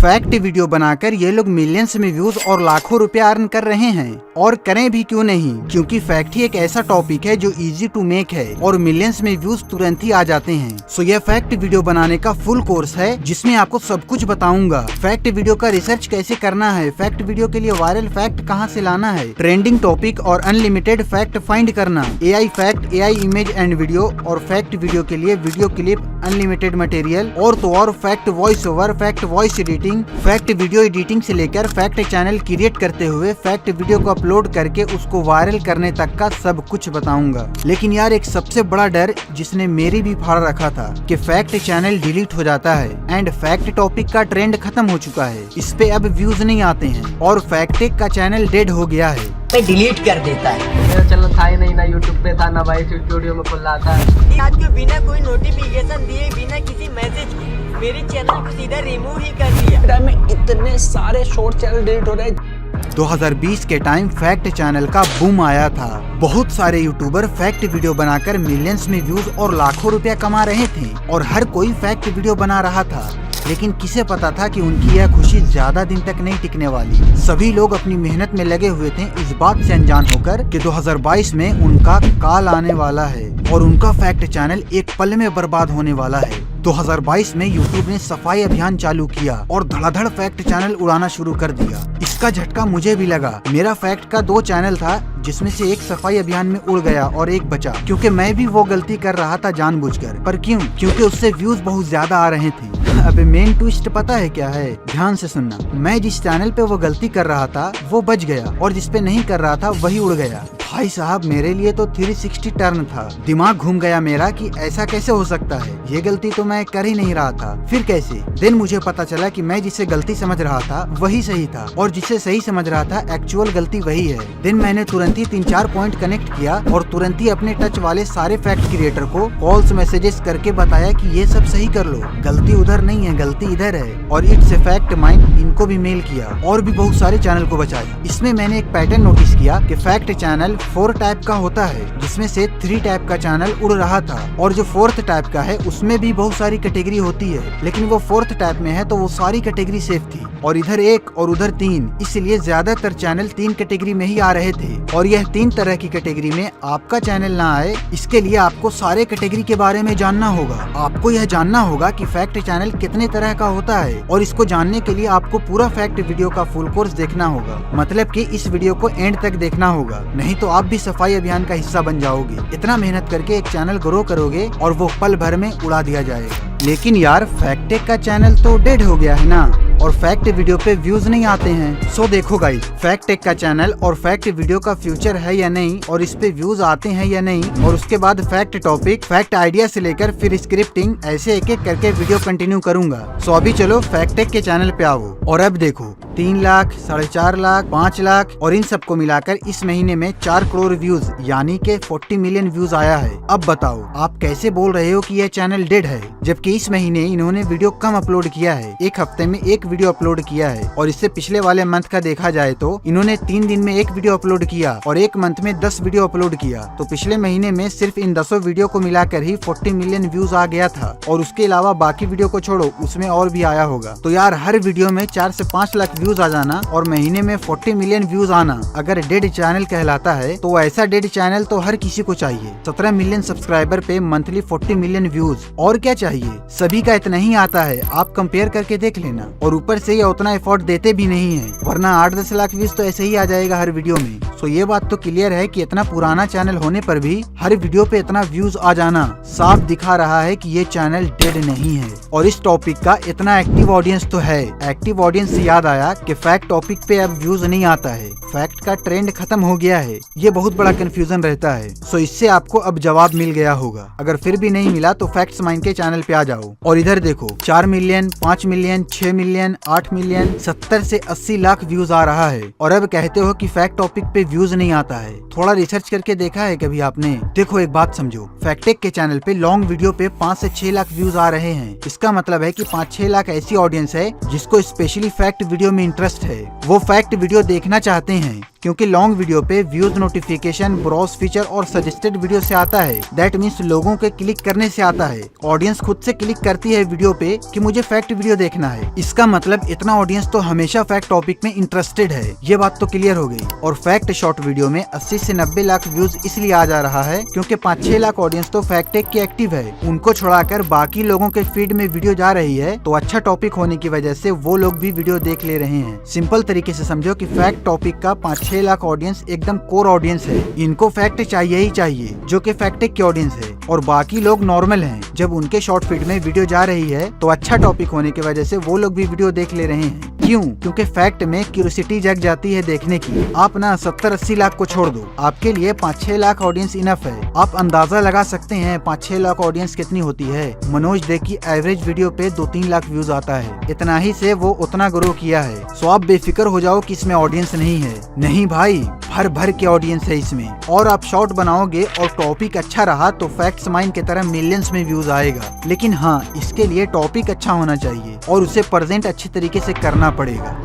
Fact video बनाकर ये लोग मिलियंस में व्यूज और लाखों रुपया अर्न कर रहे हैं। और करें भी क्यों नहीं, क्योंकि फैक्ट ही एक ऐसा टॉपिक है जो इजी टू मेक है और मिलियंस में व्यूज तुरंत ही आ जाते हैं। सो यह फैक्ट वीडियो बनाने का फुल कोर्स है जिसमें आपको सब कुछ बताऊंगा। फैक्ट वीडियो का रिसर्च कैसे करना है, फैक्ट वीडियो के लिए वायरल फैक्ट कहां से लाना है, ट्रेंडिंग टॉपिक और अनलिमिटेड फैक्ट फाइंड करना, AI fact, AI image and video और फैक्ट वीडियो के लिए वीडियो क्लिप, अनलिमिटेड मटेरियल और तो और fact voice over, fact voice editing, fact video editing से लेकर फैक्ट चैनल क्रिएट करते हुए फैक्ट वीडियो को अपलोड करके उसको वायरल करने तक का सब कुछ बताऊंगा। लेकिन यार एक सबसे बड़ा डर जिसने मेरी भी फाड़ रखा था कि फैक्ट चैनल डिलीट हो जाता है एंड फैक्ट टॉपिक का ट्रेंड खत्म हो चुका है, इस पे अब व्यूज नहीं आते हैं और फैक्ट का चैनल डेड हो गया है, डिलीट कर देता है। मेरा चैनल था ही नहीं, ना यूट्यूब पे था, ना भाई स्टूडियो में खुला था। आज को बिना कोई नोटिफिकेशन दिए, बिना किसी मैसेज के मेरे चैनल को सीधा रिमूव ही कर दिया। में इतने सारे शॉर्ट चैनल डिलीट हो रहे हैं। 2020 के टाइम फैक्ट चैनल का बूम आया था। बहुत सारे यूट्यूबर फैक्ट वीडियो बनाकर मिलियंस में व्यूज और लाखों रुपया कमा रहे थे और हर कोई फैक्ट वीडियो बना रहा था। लेकिन किसे पता था कि उनकी यह खुशी ज्यादा दिन तक नहीं टिकने वाली। सभी लोग अपनी मेहनत में लगे हुए थे इस बात से अनजान होकर कि 2022 में उनका काल आने वाला है और उनका फैक्ट चैनल एक पल में बर्बाद होने वाला है। 2022 में यूट्यूब ने सफाई अभियान चालू किया और धड़ाधड़ फैक्ट चैनल उड़ाना शुरू कर दिया। इसका झटका मुझे भी लगा। मेरा फैक्ट का 2 चैनल था जिसमें से एक सफाई अभियान में उड़ गया और एक बचा, क्योंकि मैं भी वो गलती कर रहा था जानबूझकर। पर क्यों? क्योंकि उससे व्यूज बहुत ज्यादा आ रहे थे। अब मेन ट्विस्ट पता है क्या है? ध्यान से सुनना। मैं जिस चैनल पे वो गलती कर रहा था वो बच गया और जिस पे नहीं कर रहा था वही उड़ गया। भाई साहब मेरे लिए तो 360 टर्न था। दिमाग घूम गया मेरा कि ऐसा कैसे हो सकता है, ये गलती तो मैं कर ही नहीं रहा था, फिर कैसे? देन मुझे पता चला कि मैं जिसे गलती समझ रहा था वही सही था और जिसे सही समझ रहा था एक्चुअल गलती वही है। देन मैंने तुरंत ही 3-4 पॉइंट कनेक्ट किया और तुरंत ही अपने टच वाले सारे फैक्ट क्रिएटर को कॉल्स मैसेजेस करके बताया कि ये सब सही कर लो, गलती उधर नहीं है, गलती इधर है। और इट्स ए फैक्ट माइंड इनको भी मेल किया और भी बहुत सारे चैनल को बचाया। इसमें मैंने एक पैटर्न नोटिस किया कि फैक्ट चैनल 4 टाइप का होता है, जिसमें से 3 टाइप का चैनल उड़ रहा था और जो 4th टाइप का है उसमें भी बहुत सारी कैटेगरी होती है, लेकिन वो 4th टाइप में है तो वो सारी कैटेगरी सेफ थी और इधर 1 और उधर 3, इसलिए ज्यादातर चैनल 3 कैटेगरी में ही आ रहे थे। और यह 3 तरह की कैटेगरी में आपका चैनल ना आए, इसके लिए आपको सारे कैटेगरी के बारे में जानना होगा। आपको यह जानना होगा कि फैक्ट चैनल कितने तरह का होता है और इसको जानने के लिए आपको पूरा फैक्ट वीडियो का फुल कोर्स देखना होगा। मतलब कि इस वीडियो को एंड तक देखना होगा, नहीं तो आप भी सफाई अभियान का हिस्सा बन जाओगे। इतना मेहनत करके एक चैनल ग्रो करोगे और वो पल भर में उड़ा दिया जाएगा। लेकिन यार फैक्ट का चैनल तो डेड हो गया है ना और फैक्ट वीडियो पे व्यूज नहीं आते हैं। सो देखो गाइस, फैक्ट का चैनल और फैक्ट वीडियो का फ्यूचर है या नहीं और इस पे व्यूज आते हैं या नहीं, और उसके बाद फैक्ट टॉपिक, फैक्ट आइडिया से लेकर फिर स्क्रिप्टिंग, ऐसे एक एक करके वीडियो कंटिन्यू करूंगा। सो अभी चलो फैक्ट के चैनल पे आओ और अब देखो 3 लाख, 4.5 लाख, 5 लाख और इन सबको मिलाकर इस महीने में 4 करोड़ व्यूज यानी के 40 मिलियन व्यूज आया है। अब बताओ आप कैसे बोल रहे हो कि यह चैनल डेड है, जबकि इस महीने इन्होंने वीडियो कम अपलोड किया है। एक हफ्ते में 1 वीडियो अपलोड किया है और इससे पिछले वाले मंथ का देखा जाए तो इन्होंने 3 दिन में 1 वीडियो अपलोड किया और 1 मंथ में 10 वीडियो अपलोड किया। तो पिछले महीने में सिर्फ इन 10 वीडियो को मिलाकर ही 40 मिलियन व्यूज आ गया था और उसके अलावा बाकी वीडियो को छोड़ो उसमें और भी आया होगा। तो यार हर वीडियो में 4 से 5 लाख व्यूज आ जाना और महीने में 40 मिलियन व्यूज आना अगर डेड चैनल कहलाता है तो ऐसा डेड चैनल तो हर किसी को चाहिए। 17 मिलियन सब्सक्राइबर पे मंथली 40 मिलियन व्यूज, और क्या चाहिए? सभी का इतना ही आता है, आप कंपेयर करके देख लेना। और ऊपर से ये उतना एफर्ट देते भी नहीं है, वरना 8-10 लाख व्यूज तो ऐसे ही आ जाएगा हर वीडियो में। तो ये बात तो क्लियर है कि इतना पुराना चैनल होने पर भी हर वीडियो पे इतना व्यूज आ जाना साफ दिखा रहा है कि ये चैनल डेड नहीं है। और इस टॉपिक का इतना एक्टिव ऑडियंस तो है। एक्टिव ऑडियंस से याद आया कि फैक्ट टॉपिक पे अब व्यूज नहीं आता है, फैक्ट का ट्रेंड खत्म हो गया है। ये बहुत बड़ा कंफ्यूजन रहता है। सो इससे आपको अब जवाब मिल गया होगा। अगर फिर भी नहीं मिला तो फैक्ट्स माइंड के चैनल पे आ जाओ और इधर देखो 4 मिलियन, 5 मिलियन, 6 मिलियन, 8 मिलियन, 70 से 80 लाख व्यूज आ रहा है और अब कहते हो कि फैक्ट टॉपिक पे व्यूज नहीं आता है। थोड़ा रिसर्च करके देखा है कभी आपने? देखो एक बात समझो, फैक्टेक के चैनल पे लॉन्ग वीडियो पे 5 से 6 लाख व्यूज आ रहे हैं। इसका मतलब है कि 5-6 लाख ऐसी ऑडियंस है जिसको स्पेशली फैक्ट वीडियो में इंटरेस्ट है, वो फैक्ट वीडियो देखना चाहते हैं। क्योंकि लॉन्ग वीडियो पे व्यूज, नोटिफिकेशन, ब्राउज फीचर और सजेस्टेड वीडियो से आता है। दैट मीन्स लोगों के क्लिक करने से आता है। ऑडियंस खुद से क्लिक करती है वीडियो पे कि मुझे फैक्ट वीडियो देखना है। इसका मतलब इतना ऑडियंस तो हमेशा फैक्ट टॉपिक में इंटरेस्टेड है। ये बात तो क्लियर हो गई। और फैक्ट शॉर्ट वीडियो में 80 से 90 लाख व्यूज इसलिए आ जा रहा है क्योंकि 5-6 लाख ऑडियंस तो फैक्ट टेक की एक्टिव है। उनको छोड़ाकर बाकी लोगों के फीड में वीडियो जा रही है, तो अच्छा टॉपिक होने की वजह से वो लोग भी वीडियो देख ले रहे हैं। सिंपल तरीके से समझो कि फैक्ट टॉपिक का 5-6 लाख ऑडियंस एकदम कोर ऑडियंस है। इनको फैक्ट चाहिए ही चाहिए, जो कि फैक्ट टेक की ऑडियंस है। और बाकी लोग नॉर्मल हैं। जब उनके शॉर्ट फीड में वीडियो जा रही है तो अच्छा टॉपिक होने की वजह से वो लोग भी वीडियो देख ले रहे हैं। क्यों? क्योंकि फैक्ट में क्यूरियोसिटी जग जाती है देखने की। आप ना 70-80 लाख को छोड़ दो, आपके लिए 5-6 लाख ऑडियंस इनफ है। आप अंदाजा लगा सकते हैं 5-6 लाख ऑडियंस कितनी होती है। मनोज डे की एवरेज वीडियो पे 2-3 लाख व्यूज आता है। इतना ही से वो उतना ग्रो किया है। सो आप बेफिक्र हो जाओ कि इसमें ऑडियंस नहीं है। नहीं भाई, भर भर के ऑडियंस है इसमें। और आप शॉर्ट बनाओगे और टॉपिक अच्छा रहा तो फैक्ट्स माइंड की तरह मिलियंस में व्यूज आएगा। लेकिन हाँ, इसके लिए टॉपिक अच्छा होना चाहिए और उसे प्रेजेंट अच्छे तरीके से करना पड़ेगा।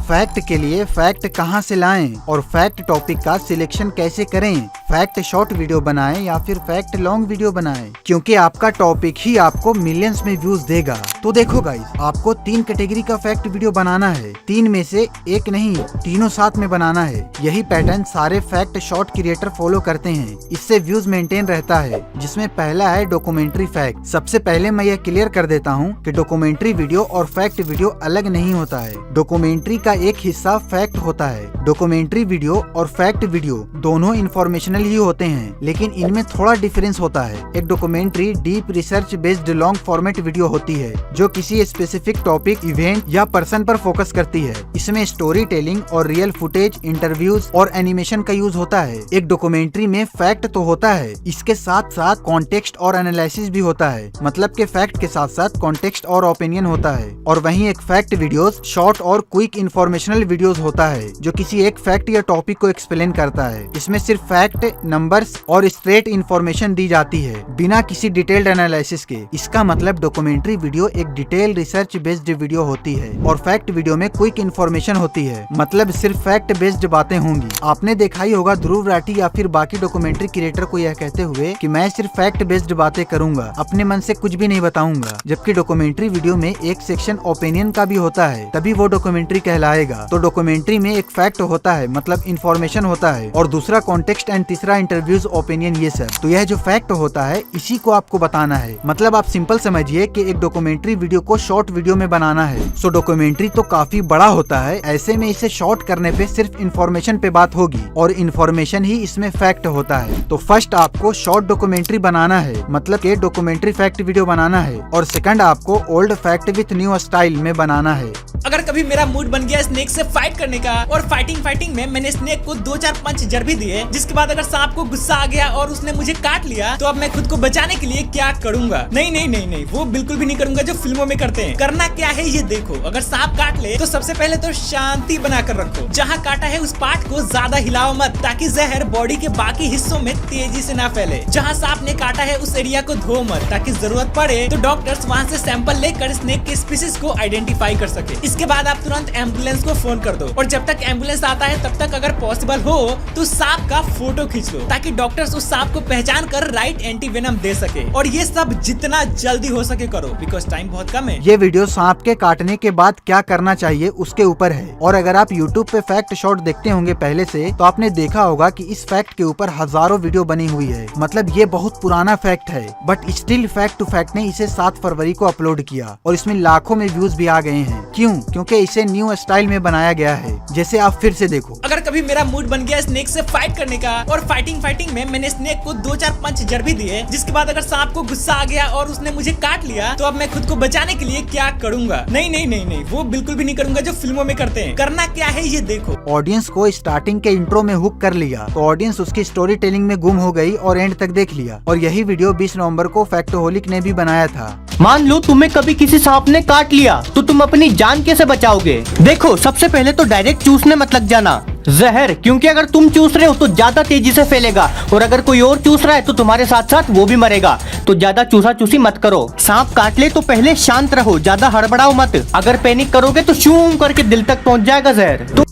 फैक्ट के लिए फैक्ट कहां से लाएं और फैक्ट टॉपिक का सिलेक्शन कैसे करें? फैक्ट शॉर्ट वीडियो बनाएं या फिर फैक्ट लॉन्ग वीडियो बनाएं? क्योंकि आपका टॉपिक ही आपको मिलियंस में व्यूज देगा। तो देखो गाइस, आपको 3 कैटेगरी का फैक्ट वीडियो बनाना है। 3 में से एक नहीं, तीनों साथ में बनाना है। यही पैटर्न सारे फैक्ट शॉर्ट क्रिएटर फॉलो करते हैं। इससे व्यूज मेंटेन रहता है। जिसमें पहला है डॉक्यूमेंट्री फैक्ट। सबसे पहले मैं ये क्लियर कर देता हूँ कि डॉक्यूमेंट्री वीडियो और फैक्ट वीडियो अलग नहीं होता है। डॉक्यूमेंट्री का एक हिस्सा फैक्ट होता है। डॉक्यूमेंट्री वीडियो और फैक्ट वीडियो दोनों इंफॉर्मेशनल ही होते हैं, लेकिन इनमें थोड़ा डिफरेंस होता है। एक documentary deep research based long format video होती है जो किसी स्पेसिफिक टॉपिक, इवेंट या पर्सन पर फोकस करती है। इसमें स्टोरी टेलिंग और रियल फुटेज, इंटरव्यूज और एनिमेशन का यूज होता है। एक डॉक्यूमेंट्री में फैक्ट तो होता है, इसके साथ साथ कॉन्टेक्स्ट और एनालिसिस भी होता है। मतलब के फैक्ट के साथ साथ कॉन्टेक्स्ट और ओपिनियन होता है। और वहीं एक फैक्ट वीडियोस शॉर्ट और क्विक इंफॉर्मेशनल वीडियोस होता है जो किसी एक फैक्ट या टॉपिक को एक्सप्लेन करता है। इसमें सिर्फ फैक्ट, नंबर्स और स्ट्रेट इंफॉर्मेशन दी जाती है बिना किसी डिटेल्ड एनालिसिस के। इसका मतलब डॉक्यूमेंट्री वीडियो एक डिटेल रिसर्च बेस्ड वीडियो होती है और फैक्ट वीडियो में क्विक इंफॉर्मेशन होती है। मतलब सिर्फ फैक्ट बेस्ड बातें होंगी। आपने देखा ही होगा ध्रुव राठी या फिर बाकी डॉक्यूमेंट्री क्रिएटर को यह कहते हुए कि मैं सिर्फ फैक्ट बेस्ड बातें करूंगा, अपने मन से कुछ भी नहीं बताऊंगा। जबकि डॉक्यूमेंट्री वीडियो में एक सेक्शन ओपिनियन का भी होता है, तभी वो डॉक्यूमेंट्री कहलाएगा। तो डॉक्यूमेंट्री में एक फैक्ट होता है, मतलब इंफॉर्मेशन होता है, और दूसरा कॉन्टेक्स्ट एंड तीसरा इंटरव्यूज, ओपिनियन, ये सब। तो यह जो फैक्ट होता है इसी को आपको बताना है। मतलब आप सिंपल समझिए कि एक डॉक्यूमेंट्री वीडियो को शॉर्ट वीडियो में बनाना है। सो डॉक्यूमेंट्री तो काफी बड़ा होता है, ऐसे में इसे शॉर्ट करने पे सिर्फ इंफॉर्मेशन पे बात होगी और इंफॉर्मेशन ही इसमें फैक्ट होता है। तो फर्स्ट आपको शॉर्ट डॉक्यूमेंट्री बनाना है, मतलब के डॉक्यूमेंट्री फैक्ट वीडियो बनाना है। और सेकंड आपको old fact with new style में बनाना है। अगर कभी मेरा मूड बन गया स्नेक से फाइट करने का और फाइटिंग में मैंने स्नेक को 2-4 पंच जड़ भी दिए, जिसके बाद अगर सांप को गुस्सा आ गया और उसने मुझे काट लिया, तो अब मैं खुद को बचाने के लिए क्या करूंगा? नहीं, वो बिल्कुल भी नहीं करूंगा जो फिल्मों में करते हैं। करना क्या है ये देखो। अगर सांप काट ले तो सबसे पहले तो शांति बनाकर रखो। जहाँ काटा है उस पार्ट को ज्यादा हिलाओ मत, ताकि जहर बॉडी के बाकी हिस्सों में तेजी से ना फैले। जहाँ सांप ने काटा है उस एरिया को धो मत, ताकि जरूरत पड़े तो डॉक्टर्स वहाँ से सैंपल लेकर स्नेक के स्पीसीज को आइडेंटिफाई कर सके। इसके बाद आप तुरंत एम्बुलेंस को फोन कर दो और जब तक एम्बुलेंस आता है तब तक अगर पॉसिबल हो तो सांप का फोटो खींच लो, ताकि डॉक्टर्स उस सांप को पहचान कर राइट एंटीवेनम दे सके। और ये सब जितना जल्दी हो सके करो, बिकॉज टाइम बहुत कम है। ये वीडियो सांप के काटने के बाद क्या करना चाहिए उसके ऊपर है। और अगर आप YouTube पे फैक्ट शॉर्ट देखते होंगे पहले से, तो आपने देखा होगा कि इस फैक्ट के ऊपर हजारों वीडियो बनी हुई है। मतलब ये बहुत पुराना फैक्ट है, but still fact to fact ने इसे 7 फरवरी को अपलोड किया और इसमें लाखों में व्यूज भी आ गए हैं। क्यों? क्योंकि इसे न्यू स्टाइल में बनाया गया है। जैसे आप फिर से देखो। अगर कभी मेरा मूड बन गया स्नेक से फाइट करने का और फाइटिंग में मैंने स्नेक को 2-4 पंच जड़ भी दिए, जिसके बाद अगर सांप को गुस्सा आ गया और उसने मुझे काट लिया, तो अब मैं खुद को बचाने के लिए क्या करूंगा? नहीं, वो बिल्कुल भी नहीं करूंगा जो फिल्मों में करते हैं। करना क्या है ये देखो। ऑडियंस को स्टार्टिंग के इंट्रो में हुक कर लिया तो ऑडियंस उसकी स्टोरी टेलिंग में गुम हो गई और एंड तक देख लिया। और यही वीडियो 20 नवंबर को फैक्टोहोलिक ने भी बनाया था। मान लो तुम्हें कभी किसी सांप ने काट लिया तो तुम अपनी जान कैसे बचाओगे? देखो, सबसे पहले तो डायरेक्ट चूसने मत लग जाना। जहर, क्योंकि अगर तुम चूस रहे हो तो ज्यादा तेजी से फैलेगा, और अगर कोई और चूस रहा है तो तुम्हारे साथ साथ वो भी मरेगा। तो ज्यादा चूसा चूसी मत करो। सांप काट ले तो पहले शांत रहो, ज्यादा हड़बड़ाओ मत। अगर पैनिक करोगे तो शूं करके दिल तक पहुंच जाएगा जहर। तो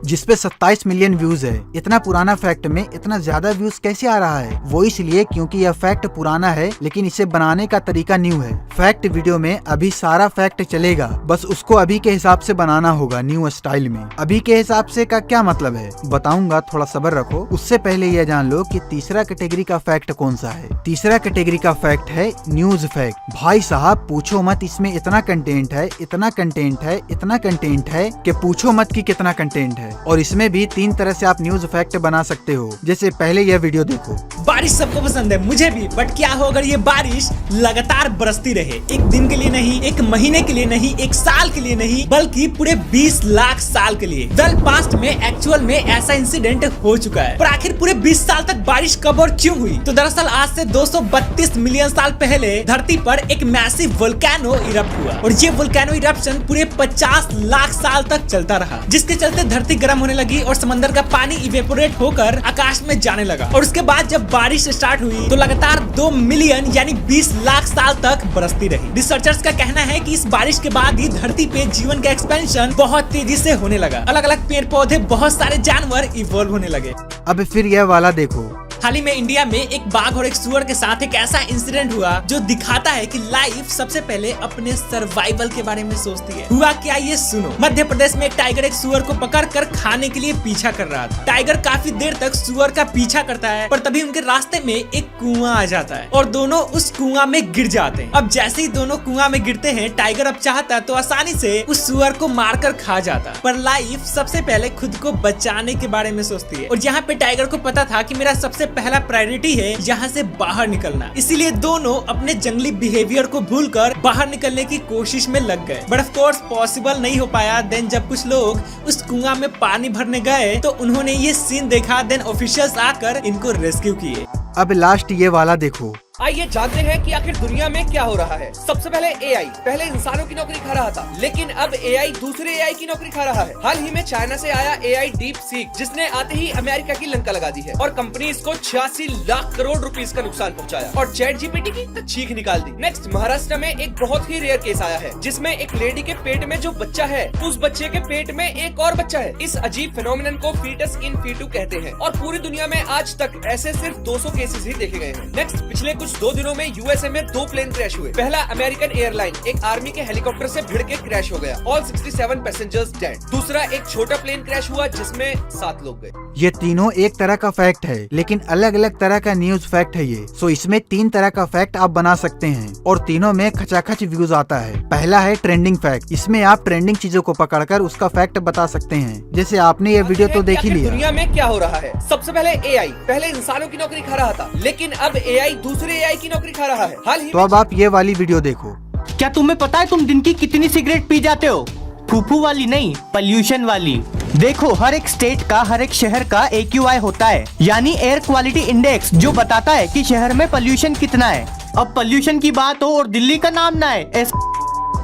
जिसपे 27 मिलियन व्यूज है। इतना पुराना फैक्ट में इतना ज्यादा व्यूज कैसे आ रहा है? वो इसलिए क्योंकि यह फैक्ट पुराना है, लेकिन इसे बनाने का तरीका न्यू है। फैक्ट वीडियो में अभी सारा फैक्ट चलेगा, बस उसको अभी के हिसाब से बनाना होगा, न्यू स्टाइल में। अभी के हिसाब से का क्या मतलब है बताऊंगा, थोड़ा सब्र रखो। उससे पहले यह जान लो कि तीसरा कैटेगरी का फैक्ट कौन सा है। तीसरा कैटेगरी का फैक्ट है न्यूज फैक्ट। भाई साहब पूछो मत, इसमें इतना कंटेंट है, इतना कंटेंट है, इतना कंटेंट है कि पूछो मत कि कितना कंटेंट है। और इसमें भी 3 तरह से आप न्यूज फैक्ट बना सकते हो। जैसे पहले यह वीडियो देखो। बारिश सबको पसंद है, मुझे भी, बट क्या हो अगर ये बारिश लगातार बरसती रहे? एक दिन के लिए नहीं, एक महीने के लिए नहीं, एक साल के लिए नहीं, बल्कि पूरे 20 लाख साल के लिए। वेल पास्ट में एक्चुअल में ऐसा इंसिडेंट हो चुका है, पर आखिर पूरे 20 साल तक बारिश कब और क्यों हुई? तो दरअसल आज से 232 मिलियन साल पहले धरती पर एक मैसिव वोल्केनो इरप्ट हुआ, और ये वोल्केनो इरप्शन पूरे 50 लाख साल तक चलता रहा, जिसके चलते धरती गर्म होने लगी और समंदर का पानी इवेपोरेट होकर आकाश में जाने लगा। और उसके बाद जब बारिश स्टार्ट हुई तो लगातार 2 मिलियन यानी 20 लाख साल तक बरसती रही। रिसर्चर्स का कहना है कि इस बारिश के बाद ही धरती पे जीवन का एक्सपेंशन बहुत तेजी से होने लगा। अलग अलग पेड़ पौधे, बहुत सारे जानवर इवॉल्व होने लगे। अब फिर यह वाला देखो। हाल ही में इंडिया में एक बाघ और एक सुअर के साथ एक ऐसा इंसिडेंट हुआ जो दिखाता है कि लाइफ सबसे पहले अपने सर्वाइवल के बारे में सोचती है। हुआ क्या ये सुनो। मध्य प्रदेश में एक टाइगर एक सुअर को पकड़कर खाने के लिए पीछा कर रहा था। टाइगर काफी देर तक सुअर का पीछा करता है, पर तभी उनके रास्ते में एक कुआं आ जाता है और दोनों उस कुआं में गिर जाते हैं। अब जैसे ही दोनों कुआं में गिरते हैं, टाइगर अब चाहता तो आसानी से उस सुअर को मारकर खा जाता, पर लाइफ सबसे पहले खुद को बचाने के बारे में सोचती है। और यहाँ पे टाइगर को पता था कि मेरा सबसे पहला प्रायोरिटी है यहाँ से बाहर निकलना, इसीलिए दोनों अपने जंगली बिहेवियर को भूलकर बाहर निकलने की कोशिश में लग गए। बट ऑफ कोर्स पॉसिबल नहीं हो पाया। देन जब कुछ लोग उस कुआं में पानी भरने गए तो उन्होंने ये सीन देखा। देन ऑफिशियल्स आकर इनको रेस्क्यू किए। अब लास्ट ये वाला देखो। आइए जानते हैं कि आखिर दुनिया में क्या हो रहा है। सबसे पहले एआई पहले इंसानों की नौकरी खा रहा था, लेकिन अब एआई दूसरे एआई की नौकरी खा रहा है। हाल ही में चाइना से आया एआई डीप सीक, जिसने आते ही अमेरिका की लंका लगा दी है और कंपनी इसको 86 लाख करोड़ रुपीस का नुकसान पहुंचाया और चैट जीपीटी की तो चीख निकाल दी। नेक्स्ट महाराष्ट्र में एक बहुत ही रेयर केस आया है, जिसमें एक लेडी के पेट में जो बच्चा है, उस बच्चे के पेट में एक और बच्चा है। इस अजीब फिनोमिनन को फीटस इन फीटू कहते हैं और पूरी दुनिया में आज तक ऐसे सिर्फ 200 केसेस ही देखे गए हैं। नेक्स्ट पिछले कुछ 2 दिनों में यूएसए में 2 प्लेन क्रैश हुए। पहला अमेरिकन एयरलाइन एक आर्मी के हेलीकॉप्टर से भिड़ के क्रैश हो गया, ऑल 67 पैसेंजर्स डेड। दूसरा एक छोटा प्लेन क्रैश हुआ जिसमें 7 लोग गए। ये तीनों एक तरह का फैक्ट है, लेकिन अलग अलग तरह का न्यूज फैक्ट है ये। सो इसमें 3 तरह का फैक्ट आप बना सकते हैं और तीनों में खचाखच व्यूज आता है। पहला है ट्रेंडिंग फैक्ट। इसमें आप ट्रेंडिंग चीजों को पकड़कर उसका फैक्ट बता सकते हैं। जैसे आपने ये वीडियो तो देख ही लिया। दुनिया में क्या हो रहा है। सबसे पहले एआई पहले इंसानों की नौकरी खा रहा था, लेकिन अब एआई दूसरे एआई की नौकरी खा रहा है। हाल ही तो अब आप ये वाली वीडियो देखो। क्या तुम्हें पता है तुम दिन की कितनी सिगरेट पी जाते हो? फूफू वाली नहीं, पॉल्यूशन वाली। देखो हर एक स्टेट का, हर एक शहर का AQI होता है, यानी एयर क्वालिटी इंडेक्स, जो बताता है कि शहर में पॉल्यूशन कितना है। अब पॉल्यूशन की बात हो और दिल्ली का नाम ना है,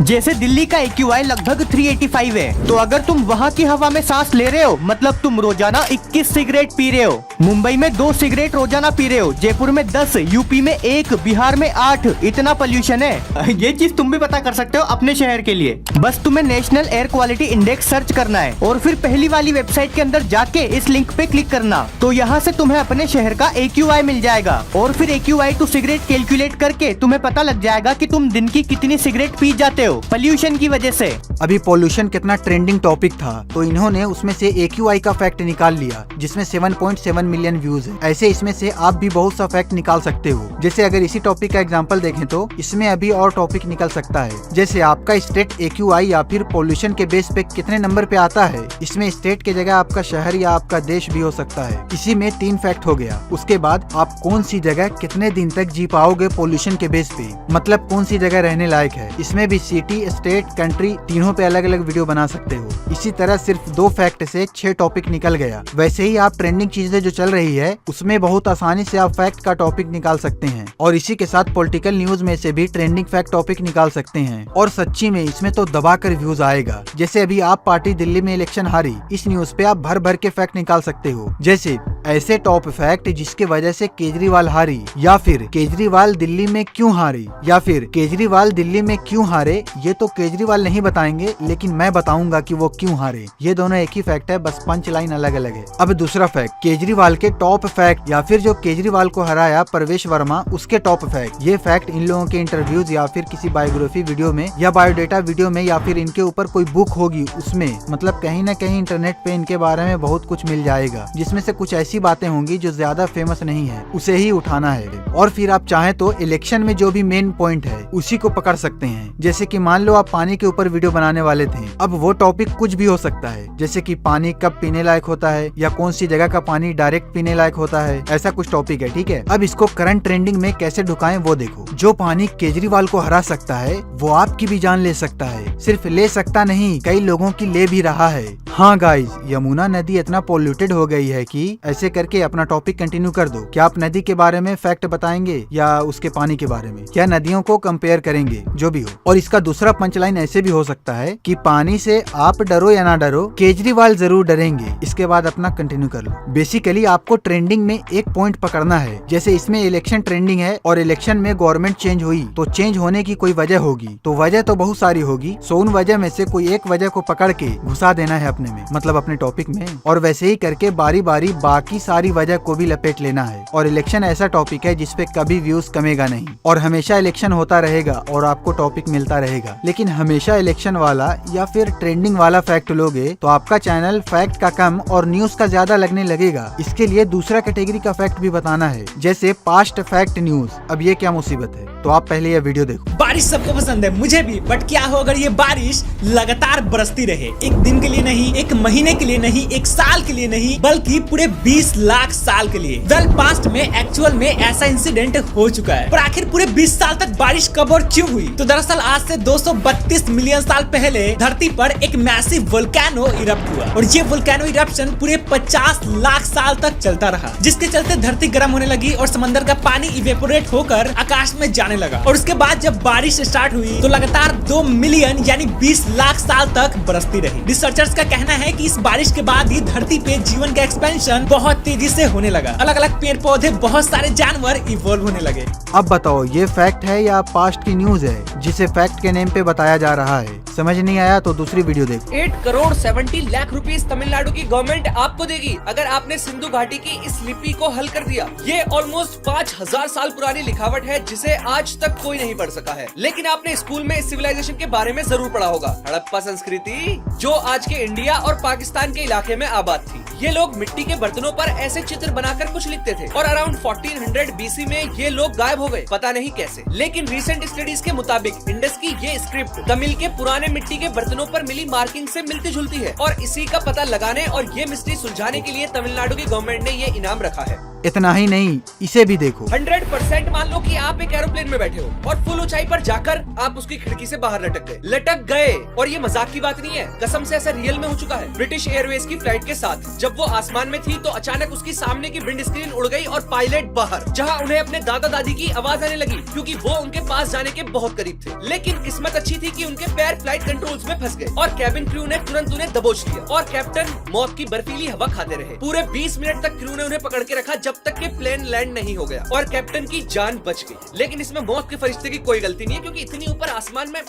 जैसे दिल्ली का AQI लगभग 385 है, तो अगर तुम वहाँ की हवा में सांस ले रहे हो मतलब तुम रोजाना 21 सिगरेट पी रहे हो। मुंबई में 2 सिगरेट रोजाना पी रहे हो, जयपुर में 10, यूपी में 1, बिहार में 8। इतना पॉल्यूशन है। ये चीज तुम भी पता कर सकते हो अपने शहर के लिए। बस तुम्हें national air quality index search करना है और फिर पहली वाली वेबसाइट के अंदर जाके इस लिंक पे क्लिक करना, तो यहाँ से तुम्हें अपने शहर का AQI मिल जाएगा और फिर AQI टू सिगरेट कैलकुलेट करके तुम्हें पता लग जाएगा कि तुम दिन की कितनी सिगरेट पी जाते हो पॉल्यूशन की वजह से। अभी पॉल्यूशन कितना ट्रेंडिंग टॉपिक था, तो इन्होंने उसमें से AQI का फैक्ट निकाल लिया, जिसमें 7.7 मिलियन व्यूज है। ऐसे इसमें से आप भी बहुत सा फैक्ट निकाल सकते हो। जैसे अगर इसी टॉपिक का एग्जांपल देखें तो इसमें अभी और टॉपिक निकल सकता है। जैसे आपका स्टेट AQI या फिर पॉल्यूशन के बेस पे कितने नंबर पे आता है। इसमें स्टेट की जगह आपका शहर या आपका देश भी हो सकता है। इसी में 3 फैक्ट हो गया। उसके बाद आप कौन सी जगह कितने दिन तक जी पाओगे पॉल्यूशन के बेस पे, मतलब कौन सी जगह रहने लायक है। इसमें भी सिटी, स्टेट, कंट्री तीनों पे अलग अलग वीडियो बना सकते हो। इसी तरह सिर्फ 2 फैक्ट से 6 टॉपिक निकल गया। वैसे ही आप ट्रेंडिंग चीजें जो चल रही है उसमें बहुत आसानी से आप फैक्ट का टॉपिक निकाल सकते हैं और इसी के साथ पॉलिटिकल न्यूज में से भी ट्रेंडिंग फैक्ट टॉपिक निकाल सकते हैं और सच्ची में इसमें तो दबाकर व्यूज आएगा। जैसे अभी आप पार्टी दिल्ली में इलेक्शन हारी, इस न्यूज पे आप भर भर के फैक्ट निकाल सकते हो। जैसे ऐसे टॉप फैक्ट जिसके वजह से केजरीवाल हारी, या फिर केजरीवाल दिल्ली में क्यों हारी, या फिर केजरीवाल दिल्ली में क्यों हारे। ये तो केजरीवाल नहीं बताएंगे लेकिन मैं बताऊंगा कि वो क्यों हारे। ये दोनों एक ही फैक्ट है, बस पंच लाइन अलग अलग है। अब दूसरा फैक्ट, केजरीवाल के टॉप फैक्ट, या फिर जो केजरीवाल को हराया परवेश वर्मा उसके टॉप फैक्ट। ये फैक्ट इन लोगों के इंटरव्यूज या फिर किसी बायोग्राफी वीडियो में या बायोडेटा वीडियो में या फिर इनके ऊपर कोई बुक होगी उसमें, मतलब कहीं न कहीं इंटरनेट पे इनके बारे में बहुत कुछ मिल जाएगा जिसमें से कुछ ऐसी बातें होंगी जो ज्यादा फेमस नहीं है, उसे ही उठाना है। और फिर आप चाहें तो इलेक्शन में जो भी मेन पॉइंट है उसी को पकड़ सकते हैं। जैसे कि मान लो आप पानी के ऊपर वीडियो बनाने वाले थे, अब वो टॉपिक कुछ भी हो सकता है, जैसे कि पानी कब पीने लायक होता है या कौन सी जगह का पानी डायरेक्ट पीने लायक होता है, ऐसा कुछ टॉपिक है, ठीक है। अब इसको करंट ट्रेंडिंग में कैसे ढुकाएं वो देखो। जो पानी केजरीवाल को हरा सकता है वो आपकी भी जान ले सकता है। सिर्फ ले सकता नहीं, कई लोगों की ले भी रहा है। हाँ गाइज, यमुना नदी इतना पोल्यूटेड हो गई है कि ऐसे करके अपना टॉपिक कंटिन्यू कर दो। क्या आप नदी के बारे में फैक्ट बताएंगे या उसके पानी के बारे में, क्या नदियों को कंपेयर करेंगे, जो भी हो। और इसका दूसरा पंचलाइन ऐसे भी हो सकता है कि पानी से आप डरो या ना डरो, केजरीवाल जरूर डरेंगे। इसके बाद अपना कंटिन्यू कर लो। बेसिकली आपको ट्रेंडिंग में एक पॉइंट पकड़ना है। जैसे इसमें इलेक्शन ट्रेंडिंग है और इलेक्शन में गवर्नमेंट चेंज हुई, तो चेंज होने की कोई वजह होगी, तो वजह तो बहुत सारी होगी। सो उन वजह में से कोई एक वजह को पकड़ के घुसा देना है अपने में, मतलब अपने टॉपिक में, और वैसे ही करके बारी बारी बाकी सारी वजह को भी लपेट लेना है। और इलेक्शन ऐसा टॉपिक है जिसपे कभी व्यूज कमेगा नहीं और हमेशा इलेक्शन होता रहेगा और आपको टॉपिक मिलता रहेगा। लेकिन हमेशा इलेक्शन वाला या फिर ट्रेंडिंग वाला फैक्ट लोगे तो आपका चैनल फैक्ट का कम और न्यूज का ज्यादा लगने लगेगा। इसके लिए दूसरा कैटेगरी का फैक्ट भी बताना है, जैसे पास्ट फैक्ट न्यूज। अब ये क्या मुसीबत है, तो आप पहले ये वीडियो देखो। बारिश सबको पसंद है, मुझे भी, बट क्या हो अगर ये बारिश लगातार बरसती रहे, एक दिन के लिए नहीं, एक महीने के लिए नहीं, एक साल के लिए नहीं, बल्कि पूरे 20 लाख साल के लिए। वेल, पास्ट में एक्चुअल में ऐसा इंसिडेंट हो चुका है, पर आखिर पूरे 20 साल तक बारिश कब और क्यों हुई? तो दरअसल आज से 232 मिलियन साल पहले धरती पर एक मैसिव वोल्केनो इरप्ट हुआ और ये वोल्केनो इरप्शन पूरे 50 लाख साल तक चलता रहा, जिसके चलते धरती गर्म होने लगी और समंदर का पानी इवेपोरेट होकर आकाश में जाने लगा। और उसके बाद जब बारिश स्टार्ट हुई तो लगातार 2 मिलियन यानी 20 लाख साल तक बरसती रही। रिसर्चर्स का कहना है कि इस बारिश के बाद ही धरती पे जीवन का एक्सपेंशन बहुत तेजी से होने लगा। अलग अलग पेड़ पौधे, बहुत सारे जानवर इवॉल्व होने लगे। अब बताओ ये फैक्ट है या पास्ट की न्यूज है जिसे फैक्ट के नेम पे बताया जा रहा है? समझ नहीं आया तो दूसरी वीडियो देखो। 8 करोड़ 70 लाख रुपीस तमिलनाडु की गवर्नमेंट आपको देगी अगर आपने सिंधु घाटी की इस लिपि को हल कर दिया। ये ऑलमोस्ट 5000 साल पुरानी लिखावट है जिसे आज तक कोई नहीं पढ़ सका है, लेकिन आपने स्कूल में इस सिविलाइजेशन के बारे में जरूर पढ़ा होगा। हड़प्पा संस्कृति, जो आज के इंडिया और पाकिस्तान के इलाके में आबाद थी। ये लोग मिट्टी के बर्तनों पर ऐसे चित्र बनाकर कुछ लिखते थे और अराउंड 1400 BC में ये लोग गायब हो गए, पता नहीं कैसे। लेकिन रिसेंट स्टडीज के मुताबिक इंडस की ये स्क्रिप्ट तमिल के पुराने मिट्टी के बर्तनों पर मिली मार्किंग से मिलती जुलती है और इसी का पता लगाने और ये मिस्ट्री सुलझाने के लिए तमिलनाडु की गवर्नमेंट ने ये इनाम रखा है। इतना ही नहीं, इसे भी देखो। 100% मान लो कि आप एक एरोप्लेन में बैठे हो और फुल ऊंचाई पर जाकर आप उसकी खिड़की से बाहर लटक गए और ये मजाक की बात नहीं है, कसम से ऐसा रियल में हो चुका है। ब्रिटिश एयरवेज की फ्लाइट के साथ जब वो आसमान में थी तो अचानक उसकी सामने की विंड स्क्रीन उड़ गई और पायलट बाहर, जहां उन्हें अपने दादा दादी की आवाज आने लगी क्योंकि वो उनके पास जाने के बहुत करीब थे। लेकिन किस्मत अच्छी थी कि उनके पैर फ्लाइट कंट्रोल्स में फंस गए और कैबिन क्रू ने तुरंत उन्हें दबोच लिया और कैप्टन मौत की बर्फीली हवा खाते रहे। पूरे 20 मिनट तक क्रू ने उन्हें पकड़ के रखा जब तक कि प्लेन लैंड नहीं हो गया और कैप्टन की जान बच गई। लेकिन इसमें मौत के फरिश्ते की कोई गलती नहीं है क्योंकि इतनी ऊपर आसमान में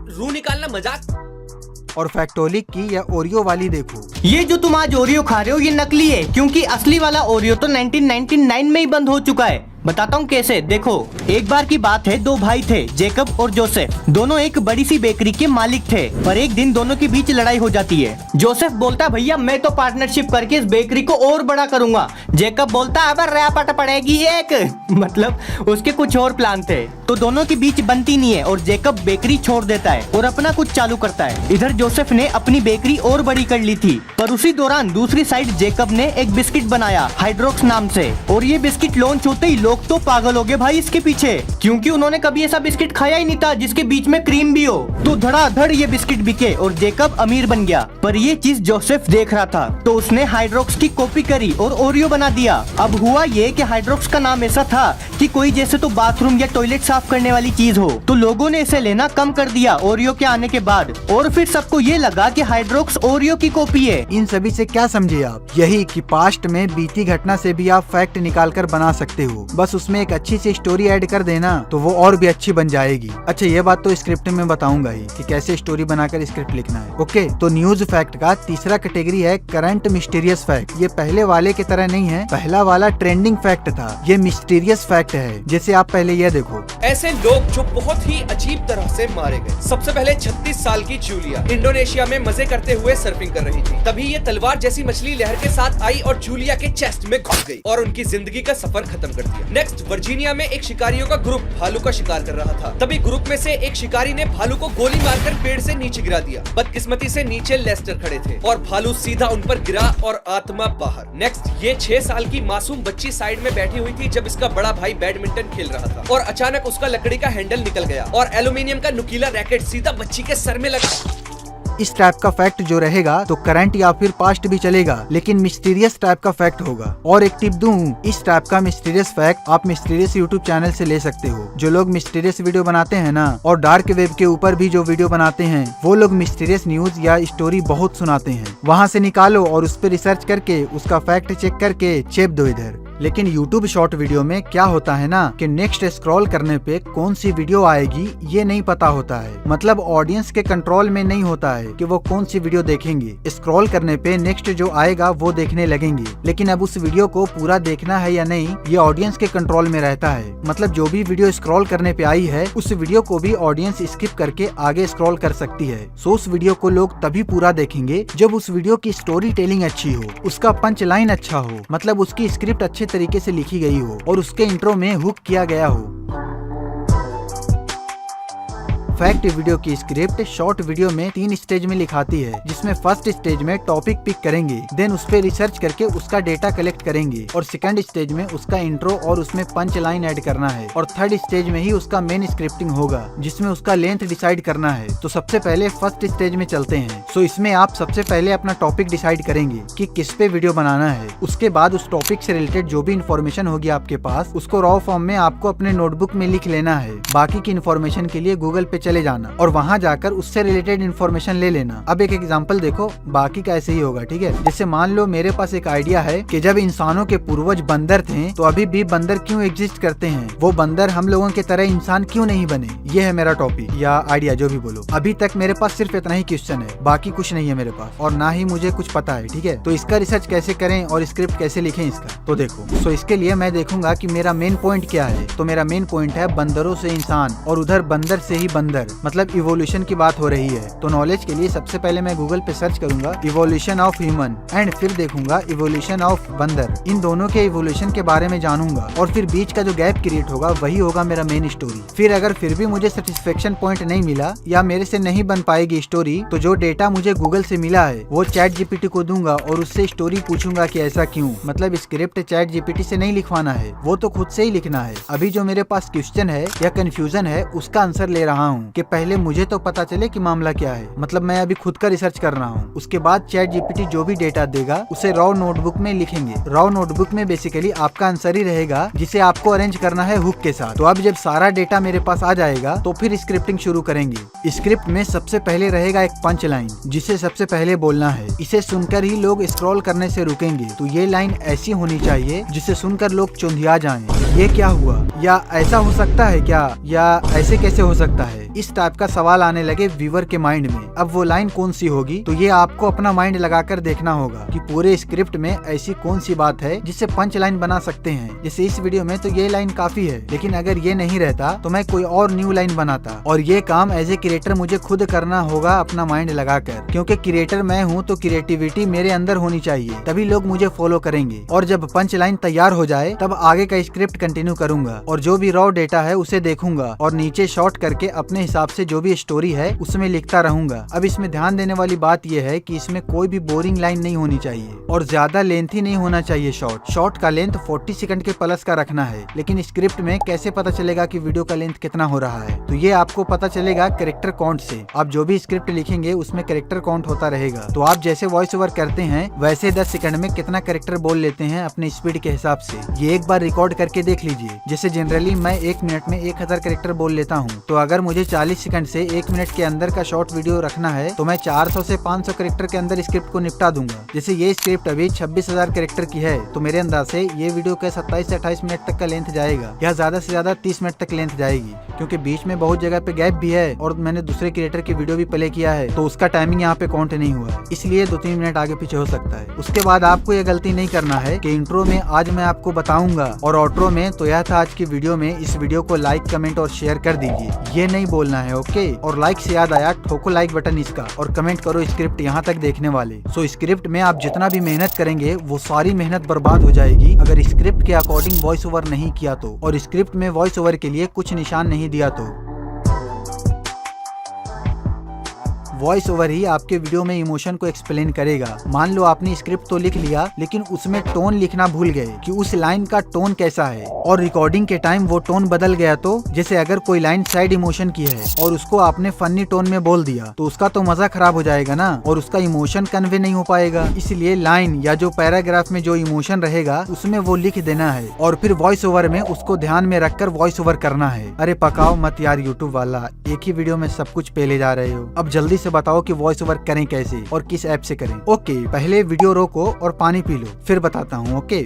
रूह निकालना मजाक। और फैक्टोलिक की या ओरियो वाली देखो। ये जो तुम आज ओरियो खा रहे हो ये नकली है, क्योंकि असली वाला ओरियो तो 1999 में ही बंद हो चुका है। बताता हूँ कैसे। देखो, एक बार की बात है, 2 भाई थे, जेकब और जोसेफ। दोनों एक बड़ी सी बेकरी के मालिक थे, पर एक दिन दोनों के बीच लड़ाई हो जाती है। जोसेफ बोलता, भैया मैं तो पार्टनरशिप करके इस बेकरी को और बड़ा करूंगा। जेकब बोलता, अब रैपट पड़ेगी एक मतलब उसके कुछ और प्लान थे। तो दोनों के बीच बनती नहीं है और जेकब बेकरी छोड़ देता है और अपना कुछ चालू करता है। इधर जोसेफ ने अपनी बेकरी और बड़ी कर ली थी, पर उसी दौरान दूसरी साइड जेकब ने एक बिस्किट बनाया हाइड्रोक्स नाम से, और ये बिस्किट लॉन्च होते ही लोग तो पागल हो गए भाई इसके पीछे, क्योंकि उन्होंने कभी ऐसा बिस्किट खाया ही नहीं था जिसके बीच में क्रीम भी हो। तो धड़ाधड़ ये बिस्किट बिके और जेकब अमीर बन गया। पर ये चीज जोसेफ देख रहा था तो उसने हाइड्रोक्स की कॉपी करी और ओरियो बना दिया। अब हुआ ये कि हाइड्रोक्स का नाम ऐसा था कि कोई जैसे तो बाथरूम या टॉयलेट साफ करने वाली चीज हो, तो लोगों ने इसे लेना कम कर दिया ओरियो के आने के बाद। और फिर सबको ये लगा कि हाइड्रोक्स ओरियो की कॉपी है। इन सभी से क्या समझे आप? यही कि पास्ट में बीती घटना से भी आप फैक्ट निकाल कर बना सकते हो, बस उसमें एक अच्छी सी स्टोरी ऐड कर देना तो वो और भी अच्छी बन जाएगी। अच्छा, ये बात तो स्क्रिप्ट में बताऊंगा ही कि कैसे स्टोरी बनाकर स्क्रिप्ट लिखना है। ओके, तो न्यूज फैक्ट का तीसरा कैटेगरी है करंट मिस्टीरियस फैक्ट। ये पहले वाले की तरह नहीं है, पहला वाला ट्रेंडिंग फैक्ट था, ये मिस्टीरियस फैक्ट है। जैसे आप पहले ये देखो, ऐसे लोग जो बहुत ही अजीब तरह से मारे गए। सबसे पहले 36 साल की जूलिया इंडोनेशिया में मजे करते हुए सर्फिंग कर रही थी। तभी ये तलवार जैसी मछली लहर के साथ आई और जूलिया के चेस्ट में घुस गई और उनकी जिंदगी का सफर खत्म कर दिया। नेक्स्ट, वर्जीनिया में एक शिकारियों का ग्रुप भालू का शिकार कर रहा था। तभी ग्रुप में से एक शिकारी ने भालू को गोली मारकर पेड़ से नीचे गिरा दिया। बदकिस्मती से नीचे लेस्टर खड़े थे और भालू सीधा उन पर गिरा और आत्मा बाहर। नेक्स्ट, ये 6 साल की मासूम बच्ची साइड में बैठी हुई थी जब इसका बड़ा भाई बैडमिंटन खेल रहा था और अचानक उसका लकड़ी का हैंडल निकल गया और एल्यूमिनियम का नुकीला रैकेट सीधा बच्ची के सर में लगा। इस टाइप का फैक्ट जो रहेगा तो करंट या फिर पास्ट भी चलेगा, लेकिन मिस्टीरियस टाइप का फैक्ट होगा। और एक टिप दूं, इस टाइप का मिस्टीरियस फैक्ट आप मिस्टीरियस यूट्यूब चैनल से ले सकते हो। जो लोग मिस्टीरियस वीडियो बनाते हैं ना, और डार्क वेब के ऊपर भी जो वीडियो बनाते हैं, वो लोग मिस्टीरियस न्यूज या स्टोरी बहुत सुनाते हैं। वहाँ से निकालो और उस पर रिसर्च करके उसका फैक्ट चेक करके चेप दो इधर। लेकिन YouTube शॉर्ट वीडियो में क्या होता है ना कि नेक्स्ट स्क्रॉल करने पे कौन सी वीडियो आएगी ये नहीं पता होता है। मतलब ऑडियंस के कंट्रोल में नहीं होता है कि वो कौन सी वीडियो देखेंगे। स्क्रॉल करने पे नेक्स्ट जो आएगा वो देखने लगेंगे, लेकिन अब उस वीडियो को पूरा देखना है या नहीं ये ऑडियंस के कंट्रोल में रहता है। मतलब जो भी वीडियो स्क्रॉल करने पे आई है उस वीडियो को भी ऑडियंस स्किप करके आगे स्क्रॉल कर सकती है। सो उस वीडियो को लोग तभी पूरा देखेंगे जब उस वीडियो की स्टोरी टेलिंग अच्छी हो, उसका पंच लाइन अच्छा हो, मतलब उसकी स्क्रिप्ट अच्छे तरीके से लिखी गई हो और उसके इंट्रो में हुक किया गया हो। फैक्ट वीडियो की स्क्रिप्ट शॉर्ट वीडियो में 3 स्टेज में लिखाती है, जिसमें फर्स्ट स्टेज में टॉपिक पिक करेंगे, देन उस पर रिसर्च करके उसका डेटा कलेक्ट करेंगे, और सेकंड स्टेज में उसका इंट्रो और उसमें पंच लाइन ऐड करना है, और थर्ड स्टेज में ही उसका मेन स्क्रिप्टिंग होगा जिसमें उसका लेंथ डिसाइड करना है। तो सबसे पहले फर्स्ट स्टेज में चलते हैं। सो इसमें आप सबसे पहले अपना टॉपिक डिसाइड करेंगे कि किस पे वीडियो बनाना है। उसके बाद उस टॉपिक से रिलेटेड जो भी इन्फॉर्मेशन होगी आपके पास, उसको रॉ फॉर्म में आपको अपने नोटबुक में लिख लेना है। बाकी की इन्फॉर्मेशन के लिए गूगल पे चले जाना और वहाँ जाकर उससे रिलेटेड इन्फॉर्मेशन ले लेना। अब एक एग्जांपल देखो, बाकी का ऐसे ही होगा, ठीक है। जैसे मान लो मेरे पास एक आइडिया है कि जब इंसानों के पूर्वज बंदर थे तो अभी भी बंदर क्यों एग्जिस्ट करते हैं, वो बंदर हम लोगों की तरह इंसान क्यों नहीं बने। ये है मेरा टॉपिक या आइडिया, जो भी बोलो। अभी तक मेरे पास सिर्फ इतना ही क्वेश्चन है, बाकी कुछ नहीं है मेरे पास, और ना ही मुझे कुछ पता है, ठीक है। तो इसका रिसर्च कैसे करें और स्क्रिप्ट कैसे लिखें इसका, तो देखो। इसके लिए मैं देखूंगा कि मेरा मेन पॉइंट क्या है। तो मेरा मेन पॉइंट है बंदरों से इंसान और उधर बंदर से ही बंदर, मतलब इवोल्यूशन की बात हो रही है। तो नॉलेज के लिए सबसे पहले मैं गूगल पे सर्च करूंगा इवोल्यूशन ऑफ ह्यूमन, एंड फिर देखूंगा इवोल्यूशन ऑफ बंदर। इन दोनों के इवोल्यूशन के बारे में जानूंगा और फिर बीच का जो गैप क्रिएट होगा वही होगा मेरा मेन स्टोरी। फिर अगर फिर भी मुझे सेटिस्फेक्शन पॉइंट नहीं मिला या मेरे से नहीं बन पाएगी स्टोरी, तो जो डेटा मुझे गूगल से मिला है वो चैट जीपीटी को दूंगा और उससे स्टोरी पूछूंगा कि ऐसा क्यों। मतलब स्क्रिप्ट चैट जीपीटी से नहीं लिखवाना है, वो तो खुद से ही लिखना है। अभी जो मेरे पास क्वेश्चन है या कंफ्यूजन है उसका आंसर ले रहा हूँ कि पहले मुझे तो पता चले कि मामला क्या है। मतलब मैं अभी खुद का रिसर्च कर रहा हूँ। उसके बाद चैट जीपीटी जो भी डेटा देगा उसे रॉ नोटबुक में लिखेंगे। रॉ नोटबुक में बेसिकली आपका आंसर ही रहेगा जिसे आपको अरेंज करना है हुक के साथ। तो अब जब सारा डेटा मेरे पास आ जाएगा तो फिर स्क्रिप्टिंग शुरू करेंगे। स्क्रिप्ट में सबसे पहले रहेगा एक पंच लाइन जिसे सबसे पहले बोलना है। इसे सुनकर ही लोग स्क्रॉल करने से रुकेंगे। तो ये लाइन ऐसी होनी चाहिए जिसे सुनकर लोग चौंधिया जाएं। ये क्या हुआ, या ऐसा हो सकता है क्या, या ऐसे कैसे हो सकता है, इस टाइप का सवाल आने लगे व्यूअर के माइंड में। अब वो लाइन कौन सी होगी, तो ये आपको अपना माइंड लगाकर देखना होगा कि पूरे स्क्रिप्ट में ऐसी कौन सी बात है जिससे पंच लाइन बना सकते हैं। जैसे इस वीडियो में तो ये लाइन काफी है, लेकिन अगर ये नहीं रहता तो मैं कोई और न्यू लाइन बनाता। और ये काम एज ए क्रिएटर मुझे खुद करना होगा अपना माइंड लगाकर, क्योंकि क्रिएटर मैं हूँ तो क्रिएटिविटी मेरे अंदर होनी चाहिए, तभी लोग मुझे फॉलो करेंगे। और जब पंच लाइन तैयार हो जाए तब आगे का स्क्रिप्ट कंटिन्यू करूंगा और जो भी रॉ डेटा है उसे देखूंगा और नीचे शॉर्ट करके अपने हिसाब से जो भी स्टोरी है उसमें लिखता रहूंगा। अब इसमें ध्यान देने वाली बात यह है कि इसमें कोई भी बोरिंग लाइन नहीं होनी चाहिए और ज्यादा लेंथी नहीं होना चाहिए। शॉर्ट का लेंथ 40 सेकंड के प्लस का रखना है। लेकिन स्क्रिप्ट में कैसे पता चलेगा कि वीडियो का लेंथ कितना हो रहा है? तो ये आपको पता चलेगा कैरेक्टर काउंट से। आप जो भी स्क्रिप्ट लिखेंगे उसमें कैरेक्टर काउंट होता रहेगा। तो आप जैसे वॉइस ओवर करते हैं वैसे 10 सेकंड में कितना कैरेक्टर बोल लेते हैं अपने स्पीड के हिसाब से, ये एक बार रिकॉर्ड करके देख लीजिए। जैसे जनरली मैं 1 मिनट में 1000 कैरेक्टर बोल लेता हूँ, तो अगर मुझे 40 सेकंड से 1 मिनट के अंदर का शॉर्ट वीडियो रखना है तो मैं 400 से 500 कैरेक्टर के अंदर स्क्रिप्ट को निपटा दूंगा। जैसे ये स्क्रिप्ट अभी 26,000 कैरेक्टर की है, तो मेरे अंदाज से ये वीडियो का 27 से 28 मिनट तक का लेंथ जाएगा, या ज्यादा से ज्यादा 30 मिनट तक लेंथ जाएगी, क्योंकि बीच में बहुत जगह पे गैप भी है और मैंने दूसरे क्रिएटर की वीडियो भी प्ले किया है, तो उसका टाइमिंग यहाँ पे काउंट नहीं हुआ, इसलिए 2-3 मिनट आगे पीछे हो सकता है। उसके बाद आपको ये गलती नहीं करना है कि इंट्रो में आज मैं आपको बताऊंगा और आउट्रो में तो यह था आज की वीडियो में, इस वीडियो को लाइक कमेंट और शेयर कर दीजिए, ये नहीं बोलना है, ओके। और लाइक से याद आया, ठोको लाइक बटन इसका और कमेंट करो स्क्रिप्ट यहाँ तक देखने वाले। सो स्क्रिप्ट में आप जितना भी मेहनत करेंगे वो सारी मेहनत बर्बाद हो जाएगी अगर स्क्रिप्ट के अकॉर्डिंग वॉइस ओवर नहीं किया तो, और स्क्रिप्ट में वॉइस ओवर के लिए कुछ निशान नहीं दिया तो। वॉइस ओवर ही आपके वीडियो में इमोशन को एक्सप्लेन करेगा। मान लो आपने स्क्रिप्ट तो लिख लिया लेकिन उसमें टोन लिखना भूल गए कि उस लाइन का टोन कैसा है, और रिकॉर्डिंग के टाइम वो टोन बदल गया तो, जैसे अगर कोई लाइन सैड इमोशन की है और उसको आपने फनी टोन में बोल दिया तो उसका तो मजा खराब हो जाएगा ना, और उसका इमोशन कन्वे नहीं हो पाएगा। इसलिए लाइन या जो पैराग्राफ में जो इमोशन रहेगा उसमें वो लिख देना है और फिर वॉइस ओवर में उसको ध्यान में रखकर वॉइस ओवर करना है। अरे पकाओ मत यार यूट्यूब वाला, एक ही वीडियो में सब कुछ पहले जा रहे हो। अब जल्दी से बताओ कि वॉइस ओवर करें कैसे और किस ऐप से करें। ओके, पहले वीडियो रोको और पानी पी लो, फिर बताता हूँ, ओके।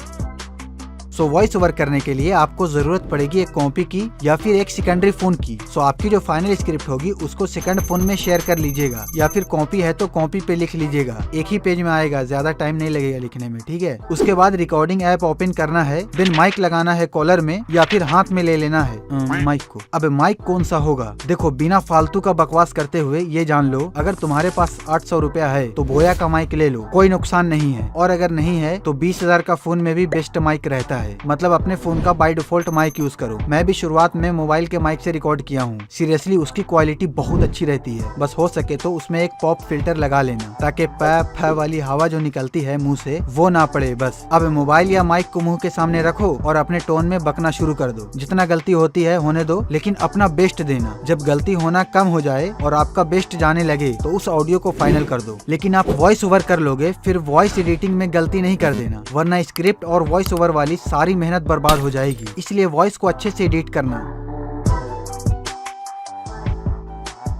सो वॉइस ओवर करने के लिए आपको जरूरत पड़ेगी एक कॉपी की या फिर एक सेकेंडरी फोन की। सो आपकी जो फाइनल स्क्रिप्ट होगी उसको सेकंड फोन में शेयर कर लीजिएगा, या फिर कॉपी है तो कॉपी पे लिख लीजिएगा, एक ही पेज में आएगा, ज्यादा टाइम नहीं लगेगा लिखने में, ठीक है। उसके बाद रिकॉर्डिंग ऐप ओपन करना है, देन माइक लगाना है कॉलर में या फिर हाथ में ले लेना है माइक को। अब माइक कौन सा होगा? देखो, बिना फालतू का बकवास करते हुए ये जान लो, अगर तुम्हारे पास 800 रुपया है तो बोया का माइक ले लो, कोई नुकसान नहीं है, और अगर नहीं है तो 20,000 का फोन में भी बेस्ट माइक रहता है, मतलब अपने फोन का बाय डिफॉल्ट माइक यूज करो। मैं भी शुरुआत में मोबाइल के माइक से रिकॉर्ड किया हूँ, सीरियसली उसकी क्वालिटी बहुत अच्छी रहती है। बस हो सके तो उसमें एक पॉप फिल्टर लगा लेना ताकि पैप वाली हवा जो निकलती है मुंह से वो ना पड़े बस। अब मोबाइल या माइक को मुंह के सामने रखो और अपने टोन में बकना शुरू कर दो। जितना गलती होती है होने दो, लेकिन अपना बेस्ट देना। जब गलती होना कम हो जाए और आपका बेस्ट जाने लगे तो उस ऑडियो को फाइनल कर दो। लेकिन आप वॉइस ओवर कर लोगे फिर वॉइस एडिटिंग में गलती नहीं कर देना, वरना स्क्रिप्ट और वॉइस ओवर वाली सारी मेहनत बर्बाद हो जाएगी। इसलिए वॉइस को अच्छे से एडिट करना।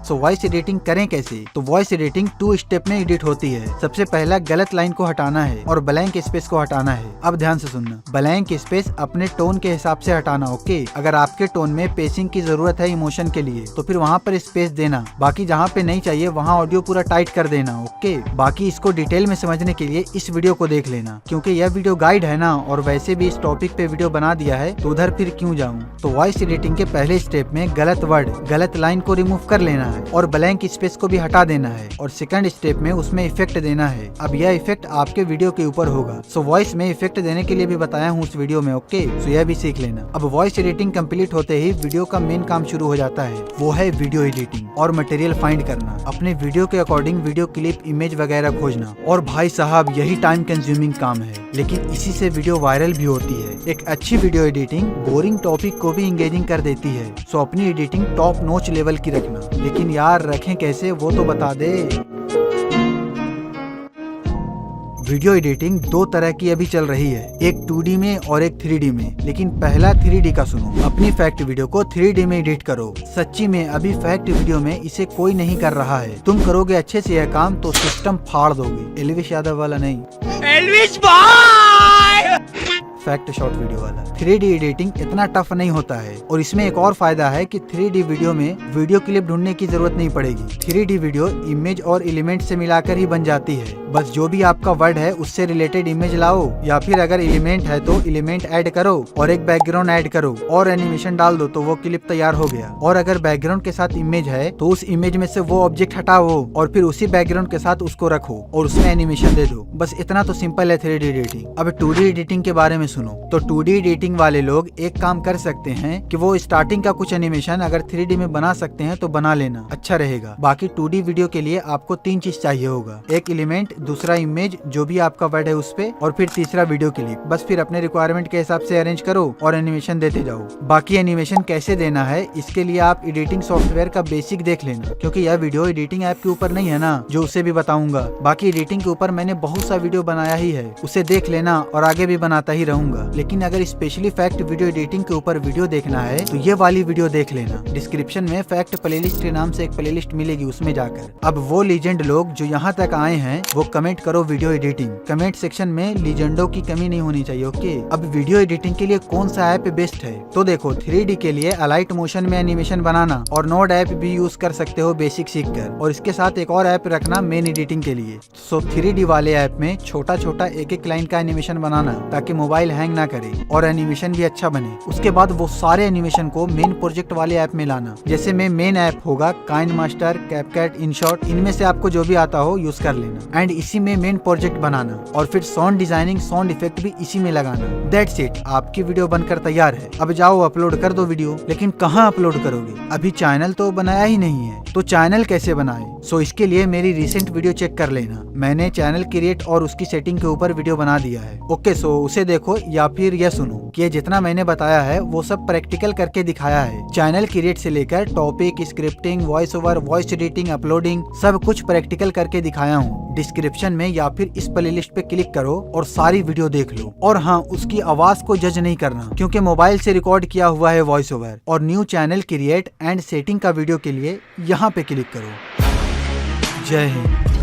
सो वॉइस एडिटिंग करें कैसे? तो वॉइस एडिटिंग 2 स्टेप में एडिट होती है। सबसे पहला गलत लाइन को हटाना है और ब्लैंक स्पेस को हटाना है। अब ध्यान से सुनना, ब्लैंक स्पेस अपने टोन के हिसाब से हटाना, ओके। अगर आपके टोन में पेसिंग की जरूरत है इमोशन के लिए तो फिर वहाँ पर स्पेस देना, बाकी जहाँ पे नहीं चाहिए वहाँ ऑडियो पूरा टाइट कर देना, ओके। बाकी इसको डिटेल में समझने के लिए इस वीडियो को देख लेना, क्योंकि यह वीडियो गाइड है ना, और वैसे भी इस टॉपिक पे वीडियो बना दिया है तो उधर फिर क्यों जाऊँ। तो वॉइस एडिटिंग के पहले स्टेप में गलत वर्ड, गलत लाइन को रिमूव कर लेना है और ब्लैंक स्पेस को भी हटा देना है, और सेकंड स्टेप में उसमें इफेक्ट देना है। अब यह इफेक्ट आपके वीडियो के ऊपर होगा। सो वॉइस में इफेक्ट देने के लिए भी बताया हूँ उस वीडियो में, ओके। सो यह भी सीख लेना। अब वॉइस एडिटिंग कंप्लीट होते ही वीडियो का मेन काम शुरू हो जाता है, वो है वीडियो एडिटिंग और मटेरियल फाइंड करना। अपने वीडियो के अकॉर्डिंग वीडियो क्लिप, इमेज वगैरह खोजना। और भाई साहब यही टाइम कंज्यूमिंग काम है, लेकिन इसी से वीडियो वायरल भी होती है। एक अच्छी वीडियो एडिटिंग बोरिंग टॉपिक को भी इंगेजिंग कर देती है। सो अपनी एडिटिंग टॉप नॉच लेवल की रखना, लेकिन यार रखें कैसे वो तो बता दे। वीडियो एडिटिंग 2 तरह की अभी चल रही है, एक 2D में और एक 3D में। लेकिन पहला 3D का सुनो। अपनी फैक्ट वीडियो को 3D में एडिट करो। सच्ची में अभी फैक्ट वीडियो में इसे कोई नहीं कर रहा है। तुम करोगे अच्छे से यह काम तो सिस्टम फाड़ दोगे। एल्विश यादव वाला नहीं, एल्विश भाई। फैक्ट शॉर्ट वीडियो वाला। 3D एडिटिंग इतना टफ नहीं होता है, और इसमें एक और फायदा है कि 3D वीडियो में वीडियो क्लिप ढूंढने की जरूरत नहीं पड़ेगी। 3D वीडियो इमेज और एलिमेंट से मिलाकर ही बन जाती है। बस जो भी आपका वर्ड है उससे रिलेटेड इमेज लाओ, या फिर अगर एलिमेंट है तो एलिमेंट ऐड करो और एक बैकग्राउंड ऐड करो और एनिमेशन डाल दो तो वो क्लिप तैयार हो गया। और अगर बैकग्राउंड के साथ इमेज है तो उस इमेज में से वो ऑब्जेक्ट हटाओ और फिर उसी बैकग्राउंड के साथ उसको रखो और उसमें एनिमेशन दे दो। बस इतना तो सिंपल है 3D एडिटिंग। अब 2D एडिटिंग के बारे में सुनो। तो 2D एडिटिंग वाले लोग एक काम कर सकते हैं कि वो स्टार्टिंग का कुछ एनिमेशन अगर 3D में बना सकते हैं तो बना लेना, अच्छा रहेगा। बाकी 2D वीडियो के लिए आपको 3 चीज चाहिए होगा, एक एलिमेंट, दूसरा इमेज जो भी आपका वर्ड है उस पे, और फिर तीसरा वीडियो क्लिप। बस फिर अपने रिक्वायरमेंट के हिसाब से अरेंज करो और एनिमेशन देते जाओ। बाकी एनिमेशन कैसे देना है इसके लिए आप एडिटिंग सॉफ्टवेयर का बेसिक देख लेना, क्योंकि यह वीडियो एडिटिंग ऐप के ऊपर नहीं है ना, जो उसे भी बताऊंगा। बाकी एडिटिंग के ऊपर मैंने बहुत सा वीडियो बनाया ही है, उसे देख लेना और आगे भी बनाता ही रहूंगा। लेकिन अगर स्पेशली फैक्ट वीडियो एडिटिंग के ऊपर वीडियो देखना है तो ये वाली वीडियो देख लेना। डिस्क्रिप्शन में फैक्ट प्लेलिस्ट के नाम से एक प्लेलिस्ट मिलेगी, उसमें जाकर। अब वो लीजेंड लोग जो यहाँ तक आए हैं वो कमेंट करो वीडियो एडिटिंग। कमेंट सेक्शन में लीजेंडों की कमी नहीं होनी चाहिए, ओके। अब वीडियो एडिटिंग के लिए कौन सा ऐप बेस्ट है? तो देखो, 3D के लिए अलाइट मोशन में एनिमेशन बनाना और नोड ऐप भी यूज कर सकते हो बेसिक सीखकर, और इसके साथ एक और ऐप रखना मेन एडिटिंग के लिए। सो 3D वाले ऐप में छोटा छोटा एक एक लाइन का एनिमेशन बनाना ताकि मोबाइल हैंग ना करे और एनिमेशन भी अच्छा बने। उसके बाद वो सारे एनिमेशन को मेन प्रोजेक्ट वाले ऐप में लाना। जैसे में मेन ऐप होगा काइनमास्टर, कैपकट, इनशॉट, इनमें से आपको जो भी आता हो यूज कर लेना एंड इसी में मेन प्रोजेक्ट बनाना, और फिर साउंड डिजाइनिंग, साउंड इफेक्ट भी इसी में लगाना। दैट्स इट, आपकी वीडियो बनकर तैयार है। अब जाओ अपलोड कर दो वीडियो। लेकिन कहाँ अपलोड करोगे? अभी चैनल तो बनाया ही नहीं है, तो चैनल कैसे बनाए? सो इसके लिए मेरी रिसेंट वीडियो चेक कर लेना, मैंने चैनल क्रिएट और उसकी सेटिंग के ऊपर वीडियो बना दिया है। ओके, सो उसे देखो या फिर यह सुनो कि ये जितना मैंने बताया है वो सब प्रैक्टिकल करके दिखाया है। चैनल क्रिएट से लेकर topic, scripting, voice over, voice editing, uploading, सब कुछ प्रैक्टिकल करके दिखाया हूँ। डिस्क्रिप्शन में या फिर इस प्लेलिस्ट पे क्लिक करो और सारी वीडियो देख लो। और हाँ, उसकी आवाज को जज नहीं करना, क्योंकि मोबाइल से रिकॉर्ड किया हुआ है वॉइस ओवर। और new channel create and setting का वीडियो के लिए यहाँ पे क्लिक करो। जय हिंद।